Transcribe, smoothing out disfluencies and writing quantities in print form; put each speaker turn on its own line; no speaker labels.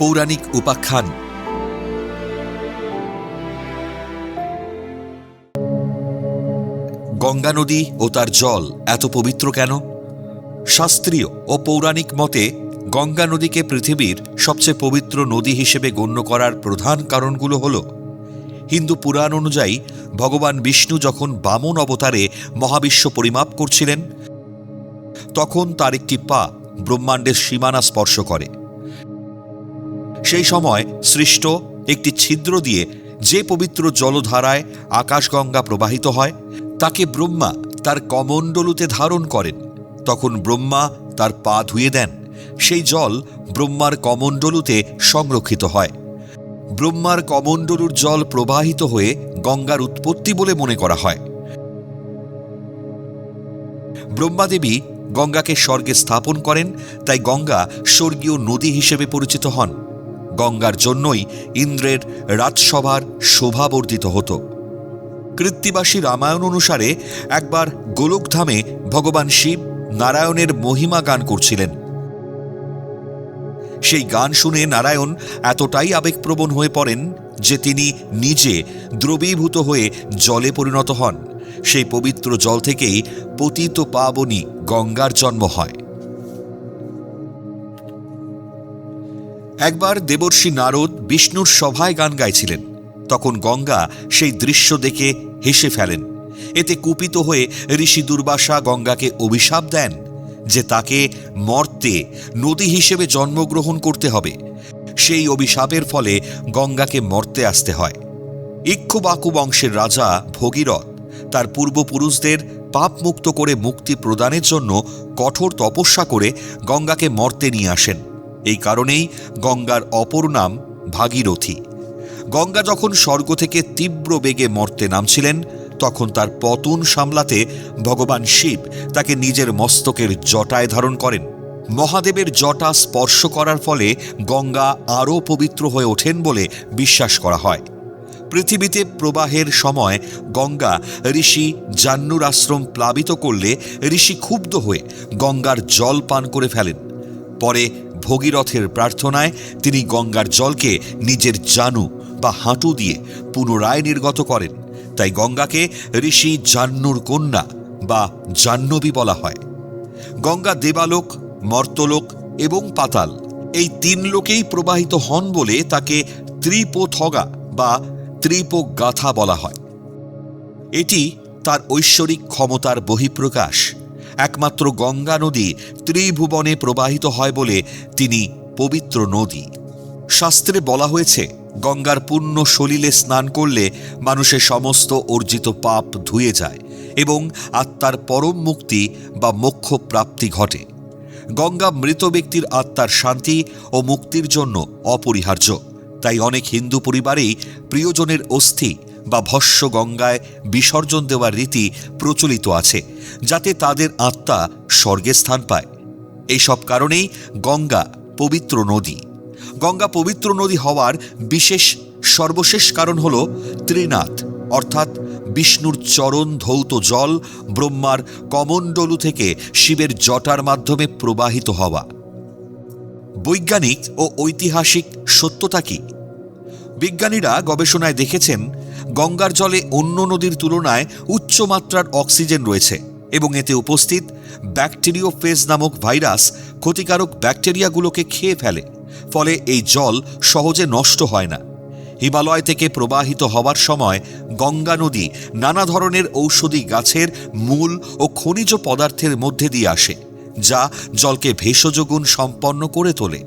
পৌরাণিক উপাখ্যান। গঙ্গা নদী ও তার জল এত পবিত্র কেন? শাস্ত্রীয় ও পৌরাণিক মতে গঙ্গা নদীকে পৃথিবীর সবচেয়ে পবিত্র নদী হিসেবে গণ্য করার প্রধান কারণগুলো হল, হিন্দু পুরাণ অনুযায়ী ভগবান বিষ্ণু যখন বামন অবতারে মহাবিশ্ব পরিমাপ করছিলেন, তখন তার একটি পা ব্রহ্মাণ্ডের সীমানা স্পর্শ করে। সেই সময় সৃষ্ট একটি ছিদ্র দিয়ে যে পবিত্র জলধারায় আকাশগঙ্গা প্রবাহিত হয়, তাকে ব্রহ্মা তার কমণ্ডলুতে ধারণ করেন। তখন ব্রহ্মা তার পা ধুয়ে দেন। সেই জল ব্রহ্মার কমণ্ডলুতে সংরক্ষিত হয়। ব্রহ্মার কমণ্ডলুর জল প্রবাহিত হয়ে গঙ্গার উৎপত্তি বলে মনে করা হয়। ব্রহ্মাদেবী গঙ্গাকে স্বর্গে স্থাপন করেন, তাই গঙ্গা স্বর্গীয় নদী হিসেবে পরিচিত হন। গঙ্গার জন্যই ইন্দ্রের রাজসভার শোভা বর্ধিত হতো। কৃত্তিবাসী রামায়ণ অনুসারে একবার গোলকধামে ভগবান শিব নারায়ণের মহিমা গান করছিলেন। সেই গান শুনে নারায়ণ এতটাই আবেগপ্রবণ হয়ে পড়েন যে তিনি নিজে দ্রবীভূত হয়ে জলে পরিণত হন। সেই পবিত্র জল থেকেই পতিত পাবনী গঙ্গার জন্ম হয়। একবার দেবর্ষি নারদ বিষ্ণুর সভায় গান গাইছিলেন। তখন গঙ্গা সেই দৃশ্য দেখে হেসে ফেলেন। এতে কুপিত হয়ে ঋষি দুর্বাসা গঙ্গাকে অভিশাপ দেন যে তাকে মর্তে নদী হিসেবে জন্মগ্রহণ করতে হবে। সেই অভিশাপের ফলে গঙ্গাকে মর্তে আসতে হয়। ইক্ষ্বাকু বংশের রাজা ভগীরথ তার পূর্বপুরুষদের পাপমুক্ত করে মুক্তি প্রদানের জন্য কঠোর তপস্যা করে গঙ্গাকে মর্তে নিয়ে আসেন। এই কারণেই গঙ্গার অপর নাম ভাগীরথী। গঙ্গা যখন স্বর্গ থেকে তীব্র বেগে মর্তে নামছিলেন, তখন তার পতন সামলাতে ভগবান শিব তাকে নিজের মস্তকের জটায় ধারণ করেন। মহাদেবের জটা স্পর্শ করার ফলে গঙ্গা আরও পবিত্র হয়ে ওঠেন বলে বিশ্বাস করা হয়। পৃথিবীতে প্রবাহের সময় গঙ্গা ঋষি জাহ্নুর আশ্রম প্লাবিত করলে ঋষি ক্ষুব্ধ হয়ে গঙ্গার জল পান করে ফেলেন। পরে ভগীরথের প্রার্থনায় তিনি গঙ্গার জলকে নিজের জানু বা হাঁটু দিয়ে পুনরায় নির্গত করেন। তাই গঙ্গাকে ঋষি জাহ্নুর কন্যা বা জাহ্নবী বলা হয়। গঙ্গা দেবালোক, মর্তলোক এবং পাতাল এই তিন লোকেই প্রবাহিত হন বলে তাকে ত্রিপোথগা বা ত্রিপোগাথা বলা হয়। এটি তার ঐশ্বরিক ক্ষমতার বহিঃপ্রকাশ। একমাত্র গঙ্গা নদী ত্রিভুবনে প্রবাহিত হয় বলে তিনি পবিত্র নদী। শাস্ত্রে বলা হয়েছে, গঙ্গার পুণ্য সলিলে স্নান করলে মানুষের সমস্ত অর্জিত পাপ ধুয়ে যায় এবং আত্মার পরম মুক্তি বা মোক্ষ প্রাপ্তি ঘটে। গঙ্গা মৃত ব্যক্তির আত্মার শান্তি ও মুক্তির জন্য অপরিহার্য। তাই অনেক হিন্দু পরিবারেই প্রিয়জনের অস্থি বা ভস্য গঙ্গায় বিসর্জন দেওয়ার রীতি প্রচলিত আছে, যাতে তাদের আত্মা স্বর্গে স্থান পায়। এইসব কারণেই গঙ্গা পবিত্র নদী। গঙ্গা পবিত্র নদী হওয়ার বিশেষ সর্বশেষ কারণ হল ত্রিনাথ, অর্থাৎ বিষ্ণুর চরণ ধৌত জল ব্রহ্মার কমণ্ডলু থেকে শিবের জটার মাধ্যমে প্রবাহিত হওয়া। বৈজ্ঞানিক ও ঐতিহাসিক সত্যতা কি? বিজ্ঞানীরা গবেষণায় দেখেছেন, গঙ্গার জলে অন্য নদীর তুলনায় উচ্চমাত্রার অক্সিজেন রয়েছে এবং এতে উপস্থিত ব্যাকটেরিওফেজ নামক ভাইরাস ক্ষতিকারক ব্যাকটেরিয়াগুলোকে খেয়ে ফেলে। ফলে এই জল সহজে নষ্ট হয় না। হিমালয় থেকে প্রবাহিত হওয়ার সময় গঙ্গা নদী নানা ধরনের ঔষধি গাছের মূল ও খনিজ পদার্থের মধ্যে দিয়ে আসে, যা জলকে ভেষজ গুণ সম্পন্ন করে তোলে।